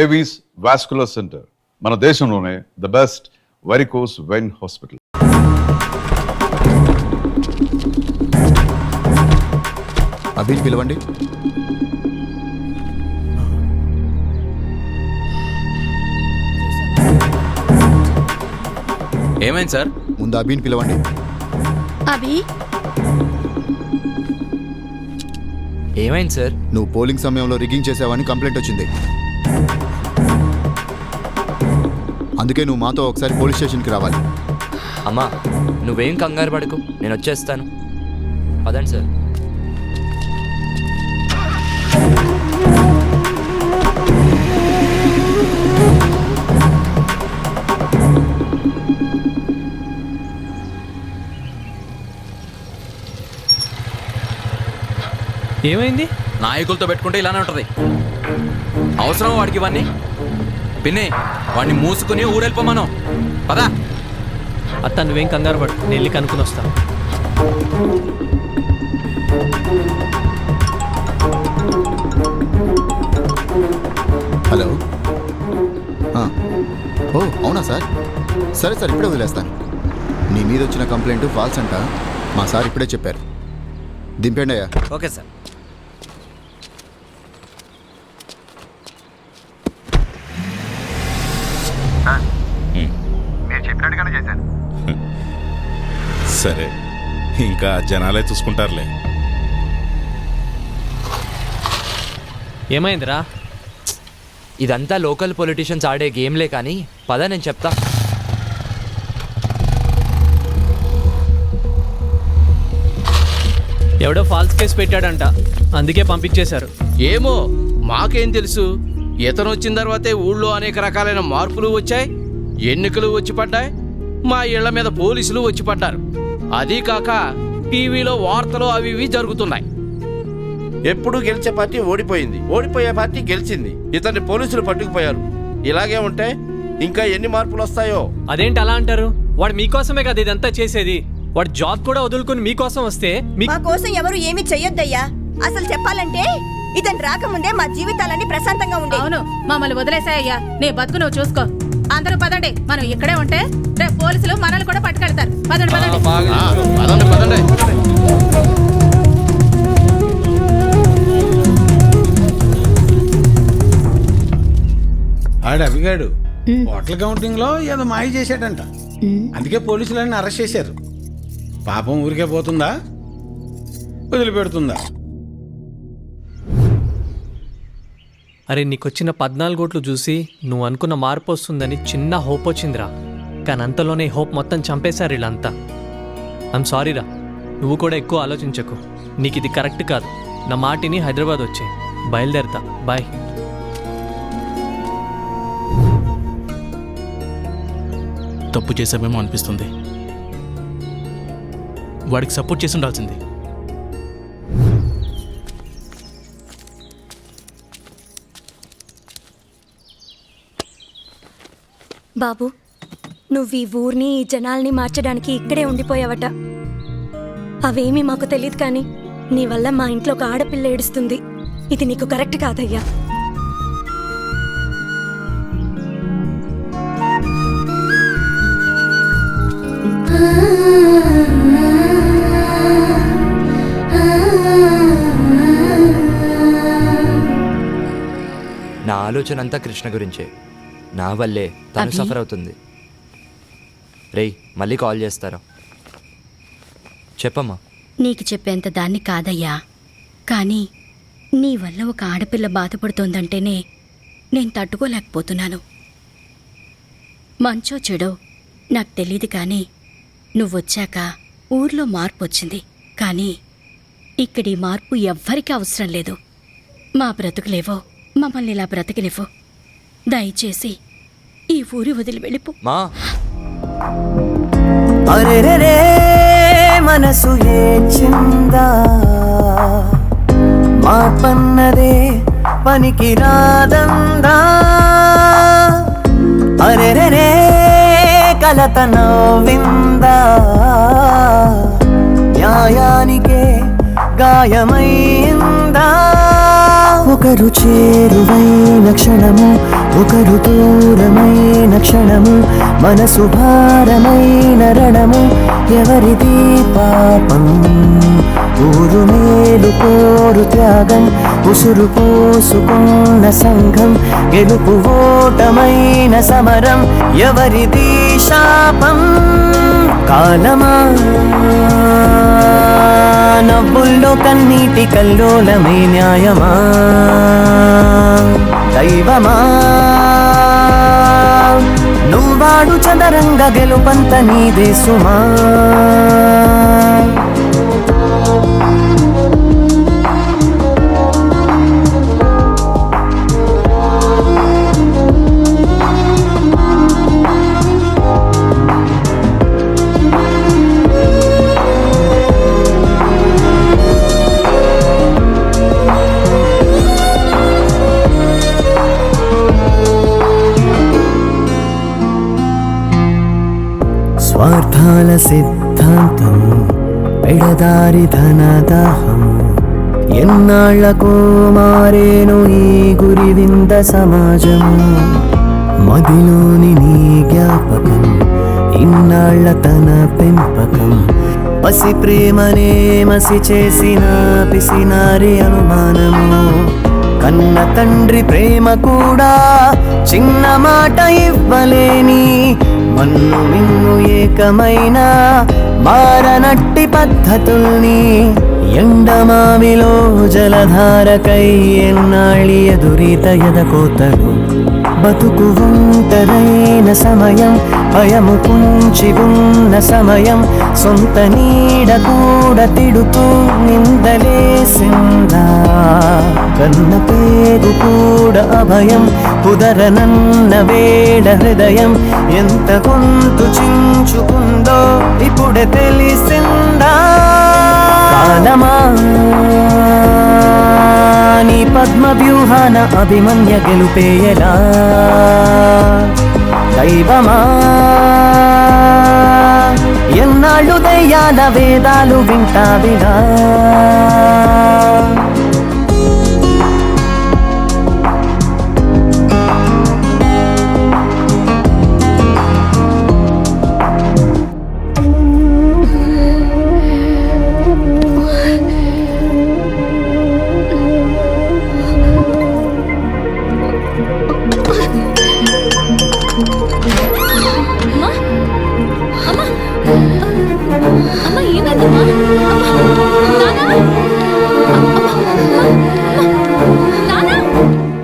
Avis vascular center మన దేశంలోనే the best varicose vein hospital. అభిని పిలవండి. ఏమైంది సార్? ముందు అభిని పిలవండి. అభి, ఏమైంది సార్? నువ్వు పోలింగ్ సమయంలో రిగ్గింగ్ చేసావని కంప్లైంట్ వచ్చింది. అందుకే నువ్వు మాతో ఒకసారి పోలీస్ స్టేషన్కి రావాలి. అమ్మా, నువ్వేం కంగారు పడకు, నేను వచ్చేస్తాను. పదండి సార్. ఏమైంది? నాయకులతో పెట్టుకుంటే ఇలానే ఉంటుంది. అవసరం వాడికి ఇవన్నీ? పిన్ని, వాడిని మూసుకుని ఊరెళ్ళిపోమను. పదా. అత్త నువ్వేం కంగారు పడు, నేను వెళ్ళి కనుక్కుని వస్తాను. హలో. ఓ అవునా సార్? సరే సార్, ఇప్పుడే వదిలేస్తాను. నీ మీద వచ్చిన కంప్లైంట్ ఫాల్స్ అంట. మా సార్ ఇప్పుడే చెప్పారు. దింపండి అయ్యా. Okay sir. మీరు చెప్పినట్టుగానే చేశాను. సరే, ఇంకా జనాలే చూసుకుంటారులే. ఏమైందిరా? ఇదంతా లోకల్ పొలిటీషియన్స్ ఆడే గేమ్లే కానీ పద, నేను చెప్తా. ఎవడో ఫాల్స్ కేసు పెట్టాడంట, అందుకే పంపించేశారు. ఏమో మాకేం తెలుసు. ఇతను వచ్చిన తర్వాతే ఊళ్ళో అనేక రకాలైన మార్పులు వచ్చాయి, ఎన్నికలు వచ్చి పడ్డాయి, మా ఇళ్ల మీద పోలీసులు వచ్చి పడ్డారు. అదీ కాక టీవీలో వార్తలు అవి ఇవి జరుగుతున్నాయి. ఎప్పుడు గెలిచే పార్టీ ఓడిపోయింది, ఓడిపోయే పార్టీ గెలిచింది. ఇతన్ని పోలీసులు పట్టుకుపోయారు. ఇలాగే ఉంటే ఇంకా ఎన్ని మార్పులు వస్తాయో. అదేంటి అలా అంటారు? వాడు మీకోసమే కదా ఇదంతా చేసేది. వాడు జాబ్ కూడా వదులుకుని మీకోసం వస్తే మా కోసం ఎవరు ఏమీ చెయ్యొద్దయ్యా. అసలు చెప్పాలంటే ఇతను రాకముందే మా జీవితాలన్నీ ప్రశాంతంగా ఉండే. అవును, మమ్మల్ని వదిలేసాయ్యా. నీ బతుకు నువ్వు చూసుకో. అందరూ పదండి, మనం ఇక్కడే ఉంటే రేపు పోలీసులు మనల్ని కూడా పట్టుకెళ్తారు. పదండి పదండి పదండి పదండి. ఆడు అవిగాడు హోటల్ కౌంటింగ్ లో ఏదో మాయ చేశాడంట. అందుకే పోలీసులన్నీ అరెస్ట్ చేశారు. పాపం ఊరికే పోతుందా, వదిలిపెడుతుందా? అరే, నీకొచ్చిన 14 ఓట్లు చూసి నువ్వు అనుకున్న మార్పు వస్తుందని చిన్న హోప్ వచ్చిందిరా. కానీ అంతలోనే హోప్ మొత్తం చంపేశారు వీళ్ళంతా. ఐమ్ సారీరా, నువ్వు కూడా ఎక్కువ ఆలోచించకు. నీకు ఇది కరెక్ట్ కాదు. నా మాటిని హైదరాబాద్ వచ్చే బయలుదేరతా. బాయ్. తప్పు చేసామేమో అనిపిస్తుంది. వాడికి సపోర్ట్ చేసి ఉండాల్సింది. బాబు, నువ్వు ఈ ఊరిని ఈ జనాల్ని మార్చడానికి ఇక్కడే ఉండిపోయావట. అవేమీ మాకు తెలియదు, కానీ నీ వల్ల మా ఇంట్లో ఒక ఆడపిల్ల ఏడుస్తుంది. ఇది నీకు కరెక్ట్ కాదయ్యా. నా ఆలోచన అంతా కృష్ణ గురించే. నా వల్లే తను సఫర్ అవుతుంది. రేయ్, మళ్ళీ కాల్ చేస్తారా? చెప్పమ్మా. నీకు చెప్పేంత దాన్ని కాదయ్యా, కానీ నీ వల్ల ఒక ఆడపిల్ల బాధపడుతోందంటేనే నేను తట్టుకోలేకపోతున్నాను. మంచో చెడో నాకు తెలీదు, కానీ నువ్వొచ్చాక ఊర్లో మార్పు వచ్చింది. కానీ ఇక్కడి మార్పు ఎవ్వరికీ అవసరం లేదు. మా బ్రతుకులేవో మమ్మల్ని ఇలా బ్రతకనివ్వు. దయచేసి ఈ ఊరి వదిలి వెళ్ళిపో. మా అరెరే మనసు ఏచిందా, మా పన్నదే పనికి రాదందా. అరెరే కలత నవ్విందా, న్యాయానికే గాయమైందా. ఒకరు చేరువైన క్షణము, ఒకరు దూరమైన క్షణము, మనసు భారమైన రణము, ఎవరిది పాపం? ఊరు మేలు కోరు త్యాగం, ఉసురు పోసుకున్న సంఘం, గెలుపు ఓటమైన సమరం, ఎవరిది శాపం? కాలమా నవ్వుల్లో కన్నీటి కల్లోలమే న్యాయమా? దైవమా నువ్వాడు చదరంగ గెలుపంత నీదే సుమా. స్వార్థాల సిద్ధాంతం, పెడదారి ధనదాహం, ఎన్నాళ్లకో మారేను ఈ గురి వింద సమాజం. మదిలోని నీ జ్ఞాపకం, ఇన్నాళ్ల తన పెంపకం, పసి ప్రేమనే మసి చేసిన పిసినారి అనుమానము. కన్న తండ్రి ప్రేమ కూడా చిన్న మాట ఇవ్వలేని, మన్ను మిన్ను ఏకమైన మారనట్టి పద్ధతుల్ని, ఎండమావిలో జలధారకై ఎన్నాళ్ళి ఎదురీత ఎదకోతలు. బతుకు ఒంటరైన సమయం, భయము కుంచి ఉన్న సమయం, సొంత నీడ కూడా తిడుతూ నిందలేసిందా. కన్న పేరు కూడా అభయం, కుదరనన్న వేళ హృదయం ఎంత గొంతు చించుకుందో ఇప్పుడే తెలిసిందా. కాలమా నీ పద్మ వ్యూహాన అభిమన్య గెలుపేయలా. దైవమా ఎన్నాళ్ళు దయ్యాల వేదాలు వింటావిలా.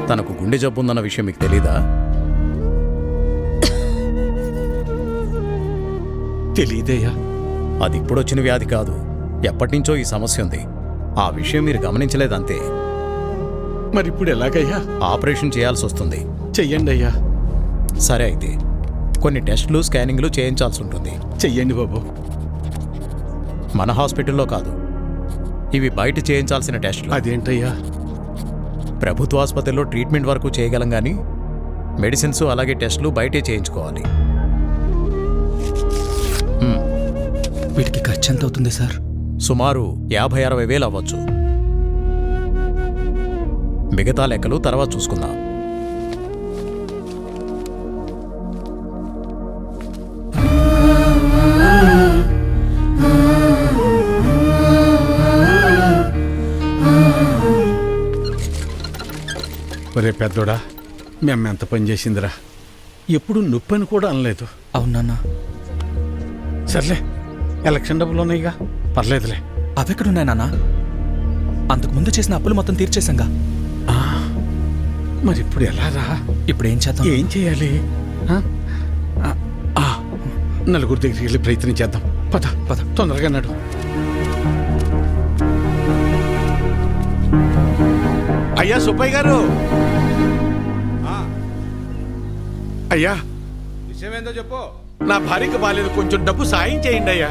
తనకు గుండె జబ్బు ఉందన్న విషయం మీకు తెలీదా? తెలీదయ్యా. అది ఇప్పుడొచ్చిన వ్యాధి కాదు, ఎప్పటినుంచో ఈ సమస్య ఉంది. ఆ విషయం మీరు గమనించలేదంతే. మరి ఇప్పుడు ఎలాగయ్యా? ఆపరేషన్ చేయాల్సి వస్తుంది. చెయ్యండి అయ్యా. సరే అయితే కొన్ని టెస్టులు స్కానింగ్లు చేయించాల్సి ఉంటుంది. చెయ్యండి బాబు. మన హాస్పిటల్లో కాదు, ఇవి బయట చేయించాల్సిన టెస్టులు. అదేంటయ్యా? ప్రభుత్వ ఆసుపత్రిలో ట్రీట్మెంట్ వరకు చేయగలం కానీ మెడిసిన్స్ అలాగే టెస్టులు బయటే చేయించుకోవాలి. వీటికి ఖర్చు ఎంత అవుతుంది సార్? సుమారు 50-60 వేలు అవ్వచ్చు. మిగతా లెక్కలు తర్వాత చూసుకుందాం. ఒరే పెద్దోడా, మేము ఎంత పని చేసిందిరా. ఎప్పుడు నొప్పి అని కూడా అనలేదు. అవునన్నా. సర్లే, ఎలక్షన్ డబ్బులు ఉన్నాయిగా, పర్లేదులే. అవెక్కడున్నాయి నాన్న? అంతకుముందు చేసిన అప్పులు మొత్తం తీర్చేశాంగా. మరి ఇప్పుడు ఎలా రా? ఇప్పుడు ఏం చేద్దాం? ఏం చేయాలి? నలుగురు దగ్గరికి వెళ్ళి ప్రయత్నం చేద్దాం. పద పద, తొందరగా నడు. అయ్యా సుబ్బయ్య గారు, అయ్యా విషయం ఏందో చెప్పు. నా భార్యకి బాలేదు, కొంచెం డబ్బు సాయం చేయండి అయ్యా.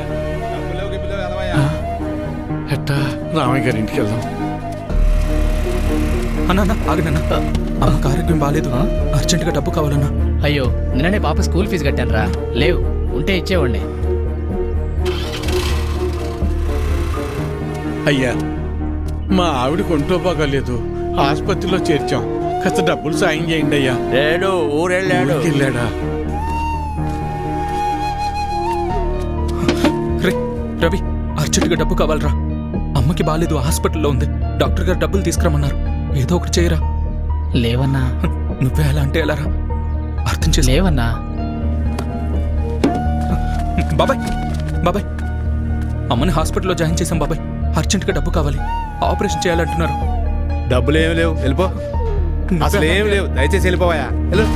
ఎట్టా రామయ్య గారి ఇంటికి వెళ్దాం. అన్నా ఆగినన్నా, అమ్మకి ఆరోగ్యం బాగాలేదు, అర్జెంటుగా డబ్బు కావాలన్నా. అయ్యో, నిన్ననే పాప స్కూల్ ఫీజు కట్టాను రా. లేవు, ఉంటే ఇచ్చేవాడిని. అయ్యా, మా ఆవిడకి ఒంట్లో బాగాలేదు, ఆసుపత్రిలో చేర్చాం. కాస్త డబ్బులు సాయం చేయండి అయ్యా. లేడు, ఊరెళ్ళాడు. వెళ్ళాడా? రే రవి, అర్జెంటుగా డబ్బు కావాలరా. అమ్మకి బాలేదు, హాస్పిటల్లో ఉంది. డాక్టర్ గారు డబ్బులు తీసుకురమ్మన్నారు. ఏదో ఒకటి చేయరా. లేవన్నా. నువ్వే అలా అంటే ఎలారా? అర్థం చేసి లేవన్నా. బాబాయ్ బాబాయ్, అమ్మని హాస్పిటల్లో జాయిన్ చేశాం బాబాయ్. అర్జెంటుగా డబ్బు కావాలి, ఆపరేషన్ చేయాలంటున్నారు. డబ్బులు ఏమి లేవు, వెళ్ళిపో. అసలు ఏమి లేవు, దయచేసి వెళ్ళిపోవా. వెళ్ళు.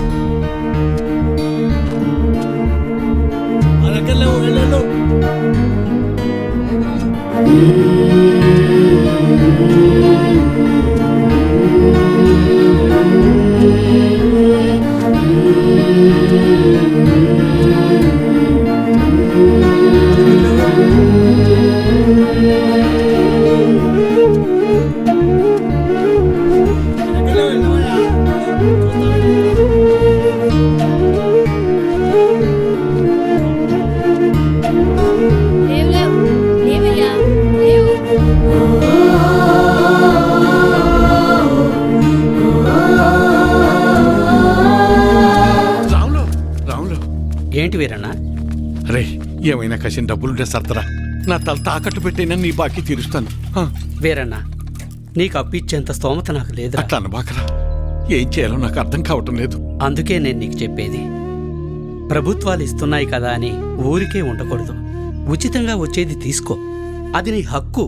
రాములు, రాములు. ఏంటి వీరన్నా? రే, ఏమైనా కసిన డబ్బులుంటే సర్దరా. నా తల తాకట్టు పెట్టైనా నీ బాకీ తీరుస్తాను. వీరన్నా, నీకు అప్పిచ్చేంత స్తోమత నాకు లేదు. అట్లా అనబాకరా. ఏం చేయాలో నాకు అర్థం కావటం లేదు. అందుకే నేను నీకు చెప్పేది, ప్రభుత్వాలు ఇస్తున్నాయి కదా అని ఊరికే ఉండకూడదు. ఉచితంగా వచ్చేది తీసుకో, అది నీ హక్కు.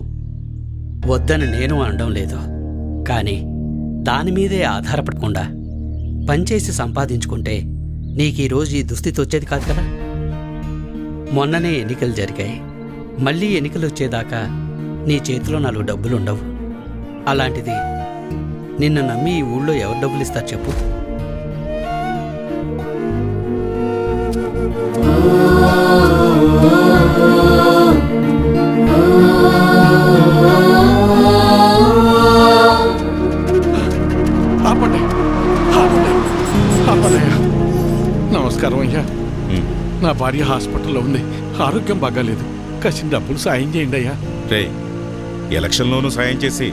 వద్దని నేను అనడం లేదు, కానీ దాని మీదే ఆధారపడకుండా పనిచేసి సంపాదించుకుంటే నీకు ఈరోజు ఈ దుస్థితి వచ్చేది కాదు కదా. మొన్ననే ఎన్నికలు జరిగాయి. మళ్ళీ ఎన్నికలు వచ్చేదాకా నీ చేతిలో 4 డబ్బులుండవు. అలాంటిది నిన్ను నమ్మి ఈ ఊళ్ళో ఎవరు డబ్బులు ఇస్తారు చెప్పు? ఆపండి, ఆపండి, ఆపండి. నమస్కారం అయ్యా. నా భార్య హాస్పిటల్లో ఉంది, ఆరోగ్యం బాగాలేదు. కాసిన డబ్బులు సాయం చేయండి అయ్యా. రే, ఎలక్షన్లోనూ సాయం చేసి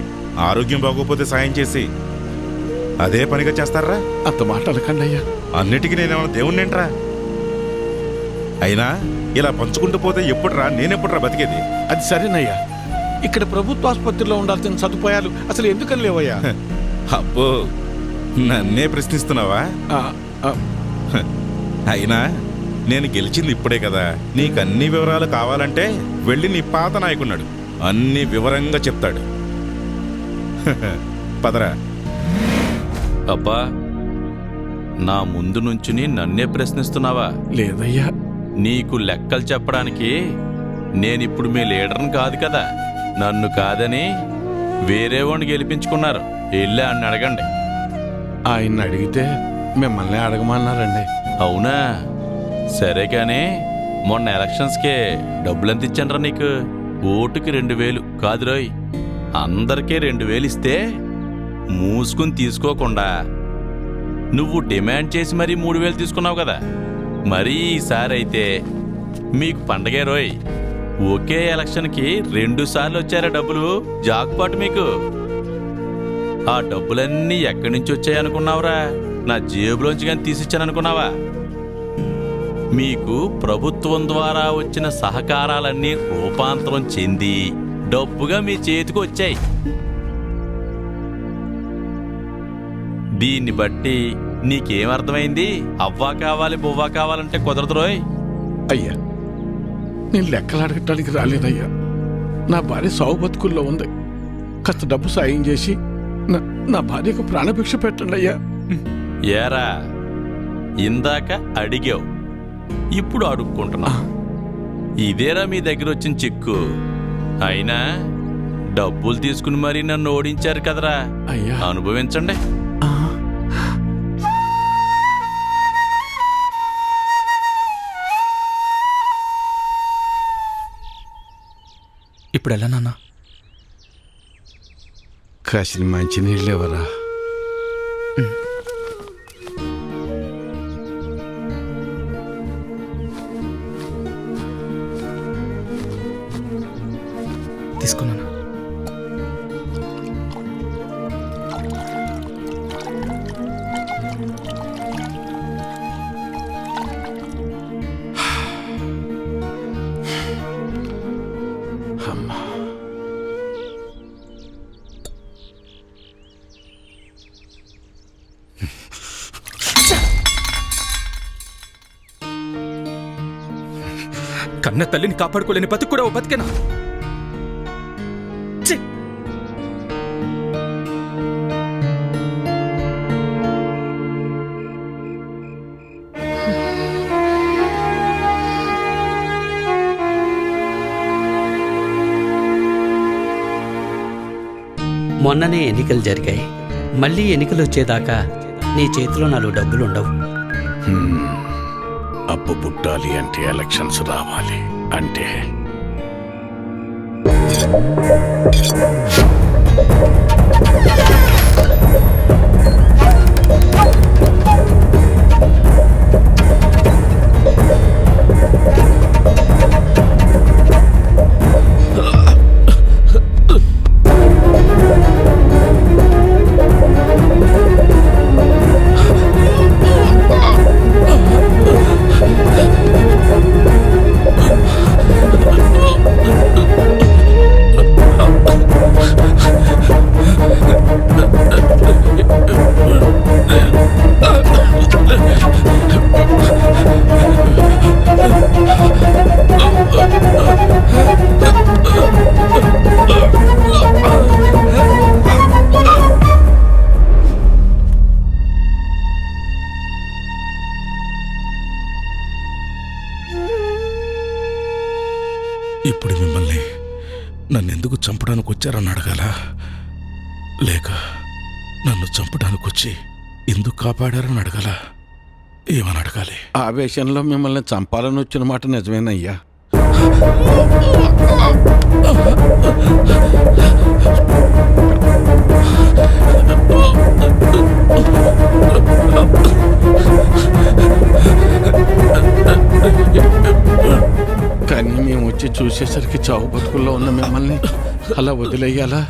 ఆరోగ్యం బాగోపోతే సాయం చేసి అదే పనిగా చేస్తారా? అంత మాట అనకండి అయ్యా. అన్నిటికీ నేనేమన్నా దేవుణ్ణేంట్రా? అయినా ఇలా పంచుకుంటూ పోతే ఎప్పుడురా, నేనెప్పుడురా బతికేది? అది సరేనయ్యా. ఇక్కడ ప్రభుత్వ ఆసుపత్రిలో ఉండాల్సిన సదుపాయాలు అసలు ఎందుకని లేవయ్యా? అబ్బో, నన్నే ప్రశ్నిస్తున్నావా? అయినా నేను గెలిచింది ఇప్పుడే కదా. నీకన్ని వివరాలు కావాలంటే వెళ్ళి నీ పాత నాయకున్నాడు, అన్ని వివరంగా చెప్తాడు. పదరా. అబ్బా, నా ముందు నుంచుని నన్నే ప్రశ్నిస్తున్నావా? లేదయ్యా. నీకు లెక్కలు చెప్పడానికి నేనిప్పుడు మీ లీడర్ని కాదు కదా. నన్ను కాదని వేరే వాడిని గెలిపించుకున్నారు. వెళ్ళి అని అడగండి. ఆయన్ని అడిగితే మిమ్మల్ని అడగమన్నారండి. అవునా? సరే కానీ మొన్న ఎలక్షన్స్కే డబ్బులెంత ఇచ్చానరా నీకు? ఓటుకి 2000 కాదు రోయ్, అందరికీ 2000 ఇస్తే మూసుకుని తీసుకోకుండా నువ్వు డిమాండ్ చేసి మరీ 3000 తీసుకున్నావు కదా. మరీ ఈసారి అయితే మీకు పండగే రోయ్. ఒకే ఎలక్షన్కి 2 సార్లు వచ్చారా డబ్బులు? జాక్పాట్ మీకు. ఆ డబ్బులన్నీ ఎక్కడి నుంచి వచ్చాయనుకున్నావురా? నా జేబులోంచి కానీ తీసిచ్చాననుకున్నావా? మీకు ప్రభుత్వం ద్వారా వచ్చిన సహకారాలన్నీ రూపాంతరం చెంది డబ్బుగా మీ చేతికి వచ్చాయి. దీన్ని బట్టి నీకేమర్థమైంది? అవ్వా కావాలి బొవ్వా కావాలంటే కుదరదు రోయ్. అయ్యా, నేను లెక్కలు అడగటానికి రాలేదయ్యా. నా భార్య సావు బతుకుల్లో ఉంది. కాస్త డబ్బు సాయం చేసి నా భార్యకు ప్రాణభిక్ష పెట్టండి అయ్యా. ఏరా, ఇందాక అడిగావు, ఇప్పుడు అడుక్కుంటున్నా. ఇదేరా మీ దగ్గర వచ్చిన చిక్కు. అయినా డబ్బులు తీసుకుని మరీ నన్ను ఓడించారు కదరా. అయ్యా, అనుభవించండి. ఇప్పుడు ఎలా నాన్న? కాసిన మంచి నీళ్ళు ఎవరా? తీసుకున్నాను. కన్న తల్లిని కాపాడుకోలేని బతుకు కూడా ఓ బతికేనా? ఛీ! మొన్ననే ఎన్నికలు జరిగాయి. మళ్ళీ ఎన్నికలు వచ్చేదాకా నీ చేతిలో 4 డబ్బులు ఉండవు. అప్పు పుట్టాలి అంటే ఎలక్షన్స్ రావాలి అంటే ఇప్పుడు మిమ్మల్ని నన్నెందుకు చంపడానికి వచ్చారని అడగాలా, లేక నన్ను చంపడానికి వచ్చి ఎందుకు కాపాడారని అడగాలా? ఏమని అడగాలి? ఆవేశంలో మిమ్మల్ని చంపాలని వచ్చిన మాట నిజమేనయ్యా. కానీ మేము వచ్చి చూసేసరికి చావు బతుకుల్లో ఉన్న మిమ్మల్ని అలా వదిలేయాలా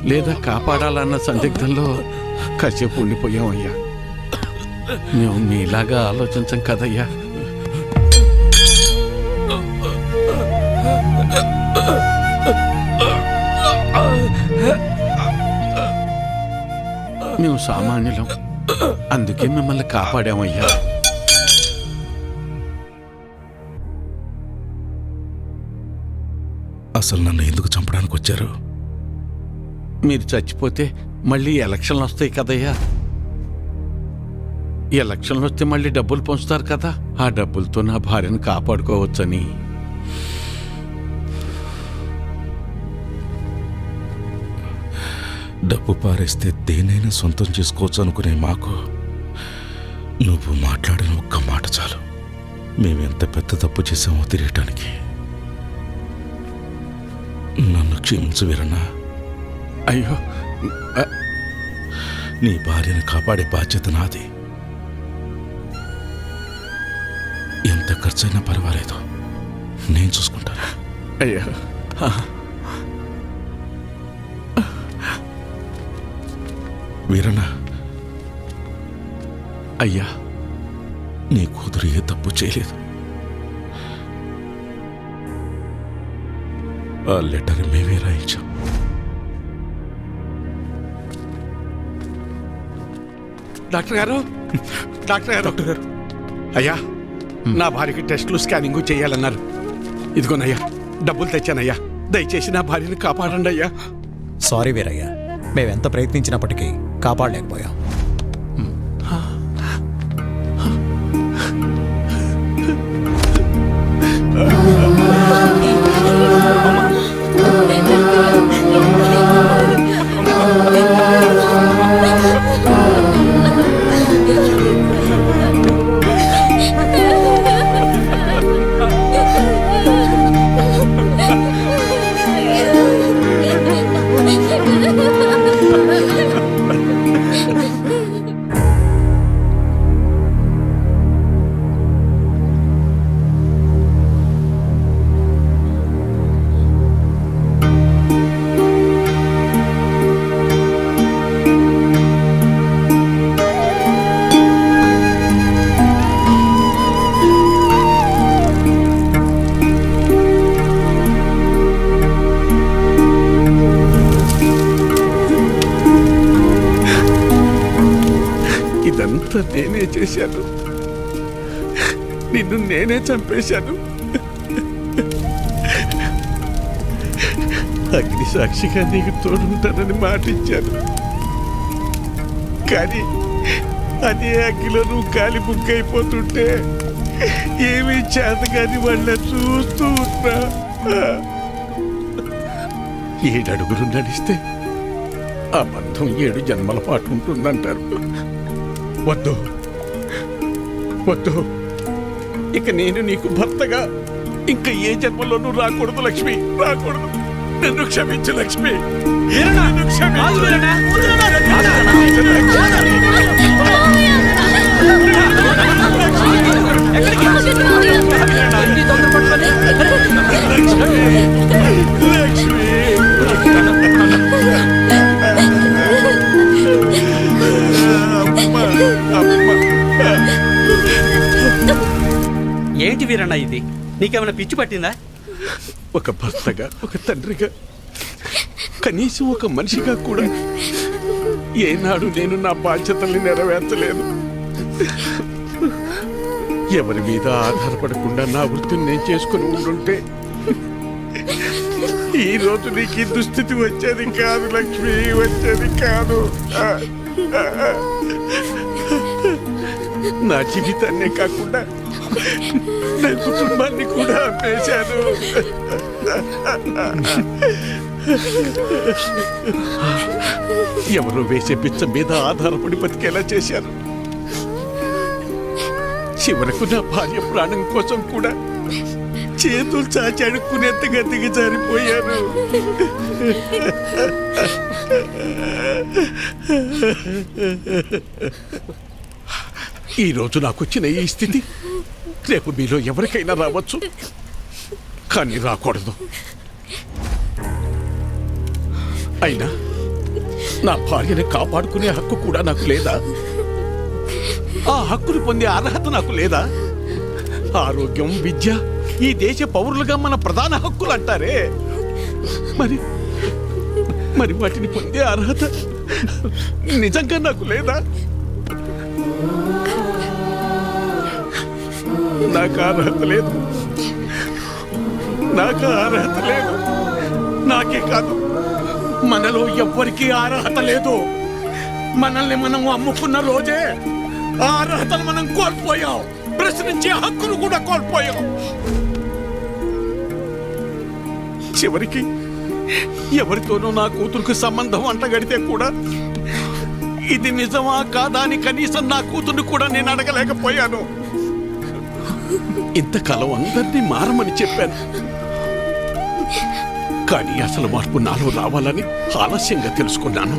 లేదా కాపాడాలన్న సందిగ్ధంలో కాసేపు ఉండిపోయామయ్యా. మేము మీలాగా ఆలోచించం కదయ్యా. మేము సామాన్యులం, అందుకే మిమ్మల్ని కాపాడామయ్యా. అసలు నన్ను ఎందుకు చంపడానికి వచ్చారు? మీరు చచ్చిపోతే మళ్ళీ ఎలక్షన్లు వస్తాయి కదయ్యా. ఎలక్షన్లు వస్తే మళ్ళీ డబ్బులు పంచుతారు కదా, ఆ డబ్బులతో నా భార్యను కాపాడుకోవచ్చని. డబ్బు పారేస్తే దేనైనా సొంతం చేసుకోవచ్చు అనుకునే మాకు నువ్వు మాట్లాడిన ఒక్క మాట చాలు మేమెంత పెద్ద తప్పు చేసామో తెలియటానికి. నన్ను క్షమించు వీరన్నా. అయ్యో, నీ భార్యను కాపాడే బాధ్యత నాది. ఎంత ఖర్చైనా పర్వాలేదు, నేను చూసుకుంటాను. అయ్యో, వీరన్నా. అయ్యా, నీ కూతురు ఏ తప్పు చేయలేదు. ఆ లెటర్ మేమే రాయించాం. డాక్టర్ గారు, డాక్టర్ గారు, అయ్యా, నా భార్యకి టెస్టులు స్కానింగ్ చేయాలన్నారు. ఇదిగోనయ్యా, డబ్బులు తెచ్చానయ్యా. దయచేసి నా భార్యను కాపాడండి అయ్యా. సారీ వీరయ్య, మేమెంత ప్రయత్నించినప్పటికీ కాపాడలేకపోయాం. ఇదంతా నేనే చేశాను. నిన్ను నేనే చంపేశాను. అగ్ని సాక్షిగా నీకు తోడుంటానని మాట ఇచ్చాను. కానీ అదే అగ్గిలో నువ్వు కాలి బుక్కైపోతుంటే ఏమీ చేత కాని వాళ్ళ చూస్తూ ఉన్నా. 7 అడుగులు నడిస్తే ఆ బంధం 7 జన్మల పాటు ఉంటుందంటారు. వద్దు వద్దు, ఇక నేను నీకు భర్తగా ఇంకా ఏ జన్మలోనూ రాకూడదు లక్ష్మి, రాకూడదు. నన్ను క్షమించు లక్ష్మి, నన్ను క్షమించు. ఏంటి వీరన్న ఇది? నీకేమైనా పిచ్చి పట్టిందా? ఒక భర్తగా, ఒక తండ్రిగా, కనీసం ఒక మనిషిగా కూడా ఏనాడు నేను నా బాధ్యతల్ని నెరవేర్చలేదు. ఎవరి మీద ఆధారపడకుండా నా వృత్తిని నేను చేసుకుని ఉండుంటే ఈ రోజు నీకు ఈ దుస్థితి వచ్చేది కాదు లక్ష్మి, వచ్చేది కాదు. నా జీవితాన్నే కాకుండా నా కుటుంబాన్ని కూడా అమ్మేశాను. ఎవరు వేసే పిచ్చ మీద ఆధారపడి బతికేలా చేశారు. చివరకు నా భార్య ప్రాణం కోసం కూడా చేతులు చాచి అడుక్కునేంతగా దిగజారిపోయాను. ఈరోజు నాకు వచ్చిన ఈ స్థితి రేపు మీలో ఎవరికైనా రావచ్చు, కానీ రాకూడదు. అయినా నా భార్యని కాపాడుకునే హక్కు కూడా నాకు లేదా? ఆ హక్కును పొందే అర్హత నాకు లేదా? ఆరోగ్యం, విద్య ఈ దేశ పౌరులుగా మన ప్రధాన హక్కులు అంటారే, మరి మరి వాటిని పొందే అర్హత నిజంగా నాకు లేదా? నాకు అర్హత లేదు, నాకు అర్హత లేదు. నాకే కాదు, మనలో ఎవ్వరికీ అర్హత లేదు. మనల్ని మనం అమ్ముకున్న రోజే ఆ అర్హతను మనం కోల్పోయాం, ప్రశ్నించే హక్కును కూడా కోల్పోయాం. చివరికి ఎవరితోనూ నా కూతురుకు సంబంధం అంటగడితే కూడా ఇది నిజమా కాదా అని కనీసం నా కూతుర్ని కూడా నేను అడగలేకపోయాను. ఇంతకాలం అందరినీ మారమని చెప్పాను, కానీ అసలు మార్పు నాలో రావాలని ఆలస్యంగా తెలుసుకున్నాను.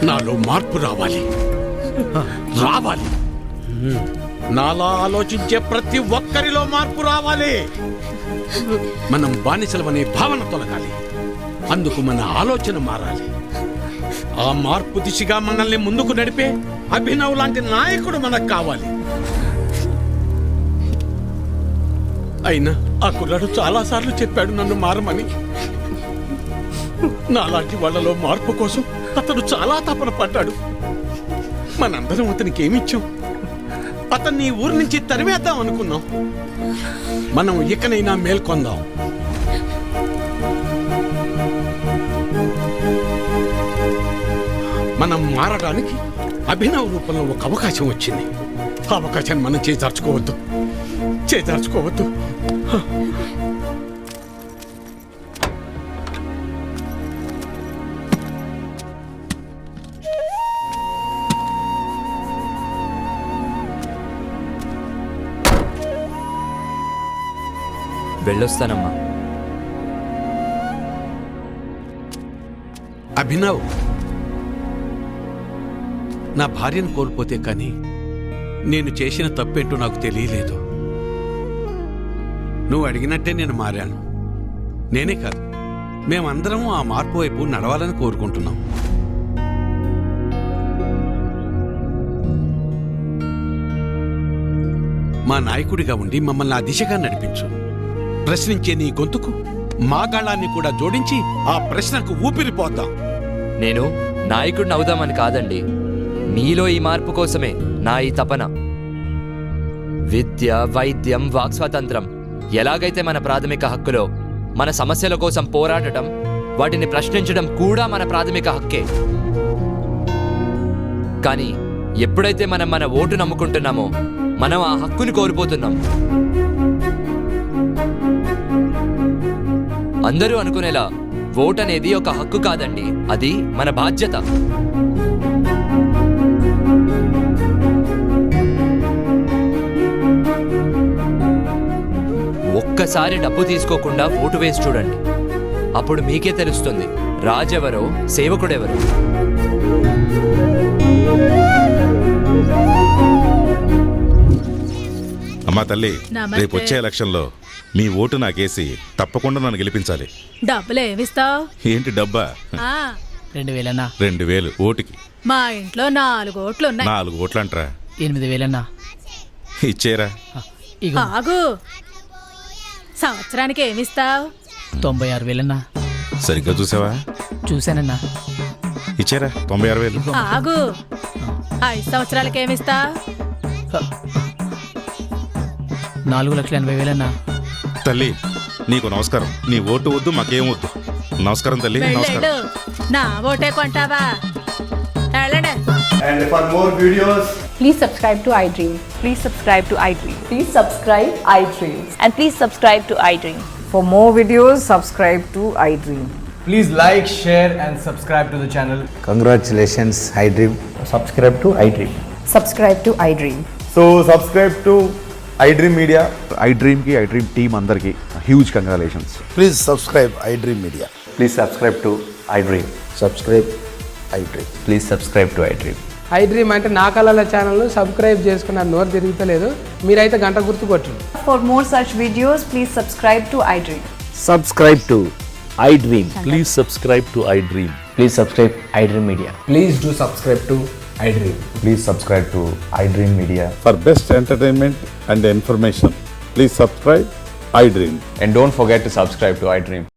నాలో మార్పు రావాలి, రావాలి. నాలా ఆలోచించే ప్రతి ఒక్కరిలో మార్పు రావాలి. మనం బానిసలమనే భావన తొలగాలి. అందుకు మన ఆలోచన మారాలి. ఆ మార్పు దిశగా మనల్ని ముందుకు నడిపే అభినవ్ లాంటి నాయకుడు మనకు కావాలి. అయినా ఆ కుర్రాడు చాలాసార్లు చెప్పాడు నన్ను మారమని. నాలాంటి వాళ్ళలో మార్పు కోసం అతడు చాలా తపన పడ్డాడు. మనందరం అతనికి ఏమిచ్చాం? అతన్ని ఊరి నుంచి తరివేద్దాం అనుకున్నాం. మనం ఇకనైనా మేల్కొందాం. మనం మారడానికి అభినవ్ రూపంలో ఒక అవకాశం వచ్చింది. ఆ అవకాశాన్ని మనం చేజార్చుకోవద్దు, చేజార్చుకోవద్దు. వెళ్ళొస్తానమ్మా. అభినవ్, నా భార్యను కోల్పోతే కానీ నేను చేసిన తప్పేంటో నాకు తెలియలేదు. నువ్వు అడిగినట్టే నేను మారాను. నేనే కాదు, మేమందరం ఆ మార్పు వైపు నడవాలని కోరుకుంటున్నాం. మా నాయకుడిగా ఉండి మమ్మల్ని ఆ దిశగా నడిపించు. ప్రశ్నించే నీ గొంతుకు మా గాళాన్ని కూడా జోడించి ఆ ప్రశ్నకు ఊపిరిపోద్దాం. నేను నాయకుడిని అవుదామని కాదండి, మీలో ఈ మార్పు కోసమే నా ఈ తపన. విద్య, వైద్యం, వాక్ స్వాతంత్రం ఎలాగైతే మన ప్రాథమిక హక్కులో మన సమస్యల కోసం పోరాడటం, వాటిని ప్రశ్నించడం కూడా మన ప్రాథమిక హక్కే. కానీ ఎప్పుడైతే మనం మన ఓటు నమ్ముకుంటున్నామో మనం ఆ హక్కుని కోల్పోతున్నాం. అందరూ అనుకునేలా ఓట్ అనేది ఒక హక్కు కాదండి, అది మన బాధ్యత. ఒక్కసారి డబ్బు తీసుకోకుండా ఓటు వేసి చూడండి. అప్పుడు మీకే తెలుస్తుంది రాజెవరో సేవకుడెవరో. అమ్మా తల్లి, నమస్తే. రేపు వచ్చే ఎలక్షన్లో మీ ఓటు నాకేసి తప్పకుండా నన్ను గెలిపించాలి. డబ్బులు ఏమిస్తావు? ఏంటి డబ్బా? 2000 అన్నా. 2000 ఓటుకి. మా ఇంట్లో 4 ఓట్లున్నాయి. 4 ఓట్లు అంటారా? 8000 అన్నా. ఇచ్చేరా. ఆగు, సంవత్సరానికి ఏమిస్తావు? 96,000 అన్నా. సరిగ్గా చూసావా? చూశానన్నా. ఇచ్చేరా 96,000. ఆగు, 5 సంవత్సరాలకి ఏమిస్తావు? 4,80,000 అన్నా. తల్లి నీకు నమస్కారం. నీ ఓటు వద్దు, మాకేం వద్దు. నమస్కారం తల్లి, నమస్కారం. వెళ్ళు, నా ఓటే కొంటావా? వెళ్ళండి. And for more videos, please subscribe to iDream. Please subscribe to iDream. Please subscribe iDream. And please subscribe to iDream. For more videos, subscribe to iDream. please like, share and subscribe to the channel. Congratulations, iDream. Subscribe to iDream. Subscribe to iDream. So subscribe to iDream Media. iDream కి iDream team అందరికి huge congratulations. Please subscribe iDream Media. Please subscribe to iDream. Subscribe iDream. Please subscribe to iDream. iDream అంటే నా కళల channel subscribe చేసుకున్న నోరు తిరుగుతలేదు. మీరైతే గంట గుర్తు కొట్టండి. For more such videos, please subscribe to iDream. Subscribe to iDream. Please subscribe to iDream. Please subscribe iDream Media. Please do subscribe to iDream. Please subscribe to iDream Media. For best entertainment and information, please subscribe iDream. And don't forget to subscribe to iDream.